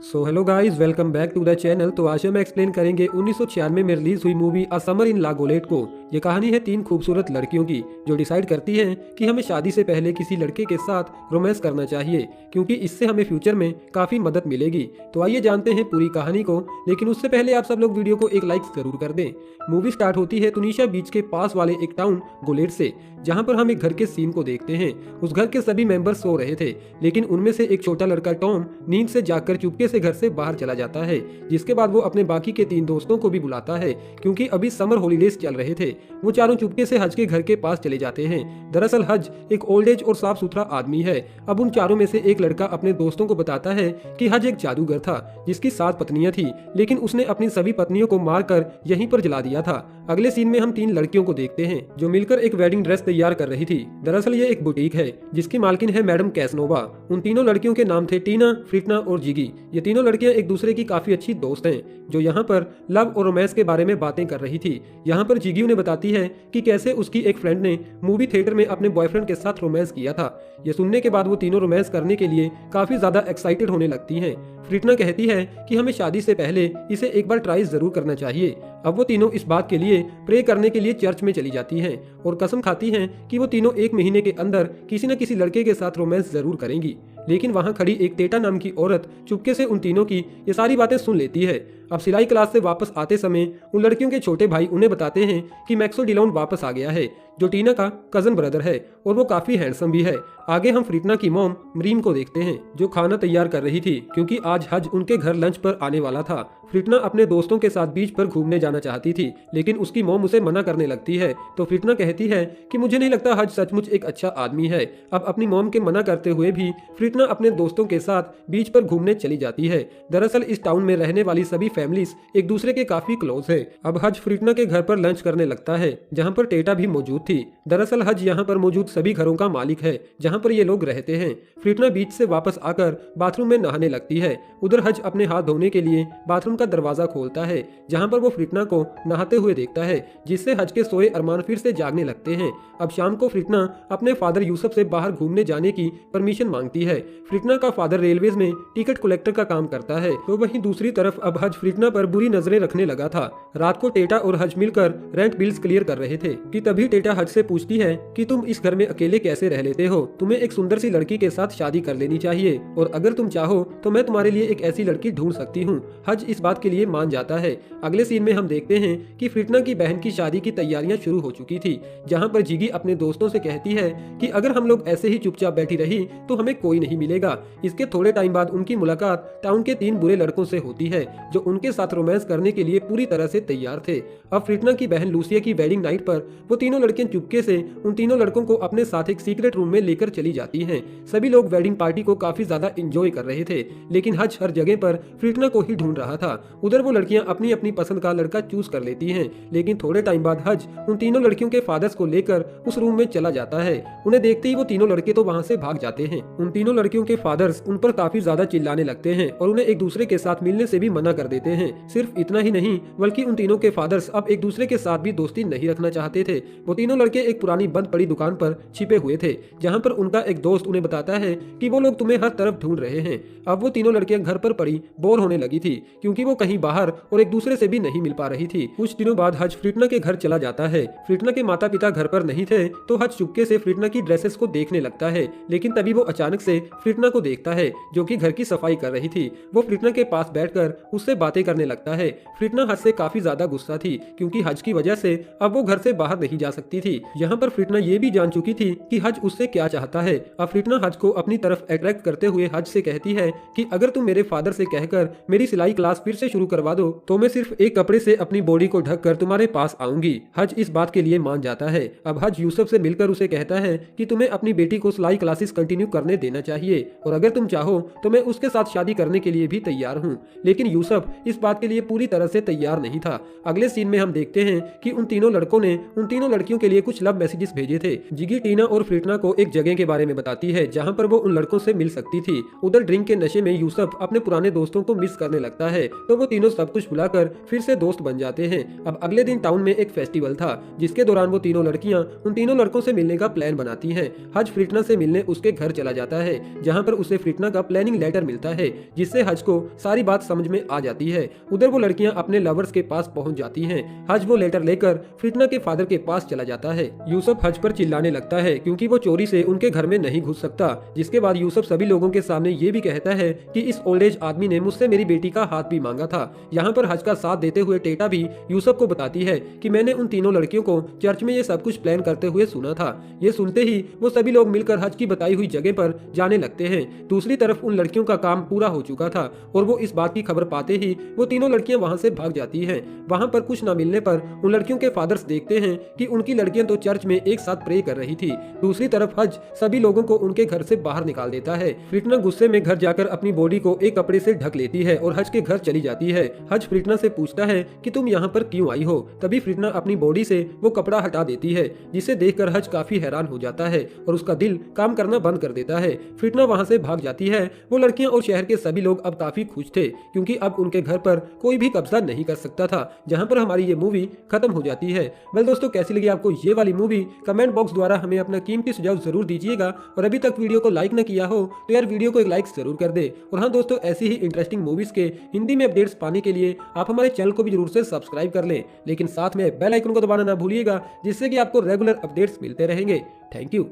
So hello guys, welcome back to the channel. तो आज हम एक्सप्लेन करेंगे 1996 में रिलीज हुई मूवी अ समर इन लागोलेट को। ये कहानी है तीन खूबसूरत लड़कियों की जो डिसाइड करती हैं कि हमें शादी से पहले किसी लड़के के साथ रोमांस करना चाहिए, क्योंकि इससे हमें फ्यूचर में काफी मदद मिलेगी। तो आइए जानते हैं पूरी कहानी को, लेकिन उससे पहले आप सब लोग वीडियो को एक लाइक जरूर कर दें। मूवी स्टार्ट होती है तुनिशिया बीच के पास वाले एक टाउन गोलेट से, जहाँ पर हम एक घर के सीन को देखते हैं। उस घर के सभी मेंबर सो रहे थे, लेकिन उनमें से एक छोटा लड़का टॉम नींद से जागकर चुपके से घर से बाहर चला जाता है। जिसके बाद वो अपने बाकी के तीन दोस्तों को भी बुलाता है, क्योंकि अभी समर हॉलीडेज चल रहे थे। वो चारों चुपके से हज के घर के पास चले जाते हैं। दरअसल हज एक ओल्ड एज और साफ सुथरा आदमी है। अब उन चारों में से एक लड़का अपने दोस्तों को बताता है कि हज एक जादूगर था जिसकी 7 पत्नियां थी, लेकिन उसने अपनी सभी पत्नियों को मारकर यहीं पर जला दिया था। अगले सीन में हम 3 लड़कियों को देखते हैं जो मिलकर एक वेडिंग ड्रेस तैयार कर रही थी। दरअसल ये एक बुटीक है जिसकी मालकिन है मैडम कैसनोवा। उन तीनों लड़कियों के नाम थे टीना, फ्रिटना और जिगी। ये तीनों लड़कियां एक दूसरे की काफी अच्छी दोस्त हैं, जो यहाँ पर लव और रोमांस के बारे में बातें कर रही थी। यहाँ पर जिगी उन्हें बताती है कि कैसे उसकी एक फ्रेंड ने मूवी थिएटर में अपने बॉयफ्रेंड के साथ रोमांस किया था। ये सुनने के बाद वो तीनों रोमांस करने के लिए काफी ज्यादा एक्साइटेड होने लगती हैं। फ्रिटना कहती है कि हमें शादी से पहले इसे एक बार ट्राई जरूर करना चाहिए। अब वो तीनों इस बात के लिए प्रे करने के लिए चर्च में चली जाती हैं और कसम खाती हैं कि वो तीनों 1 महीने के अंदर किसी न किसी लड़के के साथ रोमांस जरूर करेंगी। लेकिन वहाँ खड़ी एक टेटा नाम की औरत चुपके से उन तीनों की ये सारी बातें सुन लेती है। अब सिलाई क्लास से वापस आते समय उन लड़कियों के छोटे भाई उन्हें बताते हैं कि मैक्सो डिलॉन वापस आ गया है, जो टीना का कजन ब्रदर है और वो काफी हैंडसम भी है। आगे हम फ्रिटना की मॉम मरीम को देखते हैं, जो खाना तैयार कर रही थी, क्योंकि आज हज उनके घर लंच पर आने वाला था। फ्रिटना अपने दोस्तों के साथ बीच पर घूमने जाना चाहती थी, लेकिन उसकी मॉम उसे मना करने लगती है। तो फ्रिटना कहती है कि मुझे नहीं लगता हज सचमुच एक अच्छा आदमी है। अब अपनी मॉम के मना करते हुए भी फ्रिटना अपने दोस्तों के साथ बीच पर घूमने चली जाती है। दरअसल इस टाउन में रहने वाली सभी फैमिलीज एक दूसरे के काफी क्लोज है। अब हज फ्रिटना के घर पर लंच करने लगता है, जहाँ पर टेटा भी मौजूद थी। दरअसल हज यहाँ पर मौजूद सभी घरों का मालिक है जहाँ पर ये लोग रहते हैं। फ्रिटना बीच से वापस आकर बाथरूम में नहाने लगती है। उधर हज अपने हाथ धोने के लिए बाथरूम का दरवाजा खोलता है, जहाँ पर वो फ्रिटना को नहाते हुए देखता है, जिससे हज के सोए अरमान फिर से जागने लगते हैं। अब शाम को फ्रिटना अपने फादर यूसुफ से बाहर घूमने जाने की परमिशन मांगती है। फ्रिटना का फादर रेलवेज में टिकट कलेक्टर का काम करता है, तो वहीं दूसरी तरफ अब हज फ्रिटना पर बुरी नजरें रखने लगा था। रात को टेटा और हज मिलकर रेंट बिल्स क्लियर कर रहे थे कि तभी टेटा हज से पूछती है कि तुम इस घर में अकेले कैसे रह लेते हो? तुम्हें एक सुंदर सी लड़की के साथ शादी कर लेनी चाहिए, और अगर तुम चाहो तो मैं तुम्हारे लिए एक ऐसी लड़की ढूंढ सकती हूँ। हज इस बात के लिए मान जाता है। अगले सीन में हम देखते हैं कि फ्रिटना की बहन की शादी की तैयारियां शुरू हो चुकी थी, जहाँ पर जिगी अपने दोस्तों से कहती है कि अगर हम लोग ऐसे ही चुपचाप बैठी रही तो हमें कोई नहीं मिलेगा। इसके थोड़े टाइम बाद उनकी मुलाकात टाउन के 3 बुरे लड़कों से होती है, जो उनके साथ रोमांस करने के लिए पूरी तरह से तैयार थे। अब फ्रिटना की बहन लूसिया की वेडिंग नाइट पर वो तीनों लड़कियां चुपके से उन तीनों लड़कों को अपने साथ एक सीक्रेट रूम में लेकर चली जाती हैं। सभी लोग वेडिंग पार्टी को काफी ज्यादा एंजॉय कर रहे थे, लेकिन हज हर जगह पर फ्रिटना को ही ढूंढ रहा था। उधर वो लड़कियां अपनी अपनी पसंद का लड़का चूज कर लेती हैं, लेकिन थोड़े टाइम बाद हज उन तीनों लड़कियों के फादर्स को लेकर उस रूम में चला जाता है। उन्हें देखते ही वो तीनों लड़के तो वहाँ से भाग जाते हैं। उन तीनों लड़कियों के फादर्स उन पर काफी ज्यादा चिल्लाने लगते हैं और उन्हें एक दूसरे के साथ मिलने से भी मना कर देते हैं। सिर्फ इतना ही नहीं, बल्कि उन तीनों के फादर्स अब एक दूसरे के साथ भी दोस्ती नहीं रखना चाहते थे। वो तीनों लड़के एक पुरानी बंद पड़ी दुकान पर छिपे हुए थे, जहाँ पर उनका एक दोस्त उन्हें बताता है कि वो लोग तुम्हें हर तरफ ढूंढ रहे हैं। अब वो तीनों लड़कियां घर पर पड़ी बोर होने लगी थी, क्योंकि वो कहीं बाहर और एक दूसरे से भी नहीं मिल पा रही थी। कुछ दिनों बाद हज फ्रिटना के घर चला जाता है। फ्रिटना के माता पिता घर पर नहीं थे, तो हज चुपके से फ्रिटना की ड्रेसेस को देखने लगता है, लेकिन तभी वो अचानक से फ्रिटना को देखता है, जो कि घर की सफाई कर रही थी। वो फ्रिटना के पास बैठकर उससे बातें करने लगता है। फ्रिटना हज से काफी ज्यादा गुस्सा थी, क्योंकि हज की वजह से अब वो घर से बाहर नहीं जा सकती थी। यहाँ पर फ्रिटना ये भी जान चुकी थी कि हज उससे क्या चाहता है। अब फ्रिटना हज को अपनी तरफ अट्रैक्ट करते हुए हज से कहती है कि अगर तुम मेरे फादर से कहकर मेरी सिलाई क्लास फिर से शुरू करवा दो, तो मैं सिर्फ एक कपड़े से अपनी बॉडी को ढककर तुम्हारे पास आऊंगी। हज इस बात के लिए मान जाता है। अब हज यूसुफ से मिलकर उसे कहता है कि तुम्हें अपनी बेटी को सिलाई क्लासेस कंटिन्यू करने देना चाहिए, और अगर तुम चाहो तो मैं उसके साथ शादी करने के लिए भी तैयार हूँ। लेकिन यूसुफ इस बात के लिए पूरी तरह से तैयार नहीं था। अगले सीन में हम देखते हैं कि उन तीनों लड़कों ने उन तीनों लड़कियों के लिए कुछ लव मैसेजेस भेजे थे। जिगी टीना और फ्रिटना को एक जगह के बारे में बताती है जहाँ पर वो उन लड़कों से मिल सकती थी। उधर ड्रिंक के नशे में यूसुफ अपने पुराने दोस्तों को मिस करने लगता है, तो वो तीनों सब कुछ भुलाकर फिर से दोस्त बन जाते हैं। अब अगले दिन टाउन में एक फेस्टिवल था जिसके दौरान वो तीनों लड़कियां उन तीनों लड़कों से मिलने का प्लान बनाती हैं। हज फ्रिटना से मिलने उसके घर चला जाता है जहां पर उसे फ्रिटना का प्लानिंग लेटर मिलता है जिससे हज को सारी बात समझ में आ जाती है। उधर वो लड़कियां अपने लवर्स के पास पहुंच जाती हैं। हज वो लेटर लेकर फ्रिटना के फादर के पास चला जाता है। यूसुफ हज पर चिल्लाने लगता है क्योंकि वो चोरी से उनके घर में नहीं घुस सकता, जिसके बाद यूसुफ सभी लोगों के सामने ये भी कहता है कि इस ओल्ड एज आदमी ने मुझसे मेरी बेटी का हाथ भी मांगा था। यहाँ पर हज का साथ देते हुए टेटा भी यूसुफ को बताती है कि मैंने उन तीनों लड़कियों को चर्च में ये सब कुछ प्लान करते हुए सुना था। ये सुनते ही वो सभी लोग मिलकर हज की बताई हुई जगह पर जाने लगते हैं। दूसरी तरफ उन लड़कियों का काम पूरा हो चुका था और वो इस बात की खबर पाते ही वो तीनों लड़कियां वहां से भाग जाती हैं। वहां पर कुछ न मिलने पर उन लड़कियों के फादर्स देखते हैं कि उनकी लड़कियां तो चर्च में एक साथ प्रे कर रही थी। दूसरी तरफ हज सभी लोगों को उनके घर से बाहर निकाल देता है। फ्रिटना गुस्से में घर जाकर अपनी बॉडी को एक कपड़े से ढक लेती है और हज के घर चली जाती है। हज फ्रिटना से पूछता है कि तुम यहाँ पर क्यों आई हो। तभी फ्रिटना अपनी बॉडी से वो कपड़ा हटा देती है जिसे देखकर हज काफी हैरान हो जाता है और उसका दिल काम करना बंद कर देता है। फ्रिटना वहां से भाग जाती है। वो लड़कियां और शहर के सभी लोग अब काफी खुश थे क्योंकि अब उनके घर पर कोई भी कब्जा नहीं कर सकता था। जहां पर हमारी ये मूवी खत्म हो जाती है। वेल दोस्तों, कैसी लगी आपको ये वाली मूवी? कमेंट बॉक्स द्वारा हमें अपना कीमती सुझाव जरूर दीजिएगा और अभी तक वीडियो को लाइक न किया हो तो यार वीडियो को एक लाइक जरूर कर दे। और हाँ दोस्तों, ऐसी ही इंटरेस्टिंग मूवीज के हिंदी में अपडेट्स पाने के लिए आप हमारे चैनल को भी जरूर से सब्सक्राइब कर लें, लेकिन साथ में बेल आइकन को दबाना ना भूलिएगा जिससे कि आपको रेगुलर अपडेट्स मिलते रहेंगे। Thank you.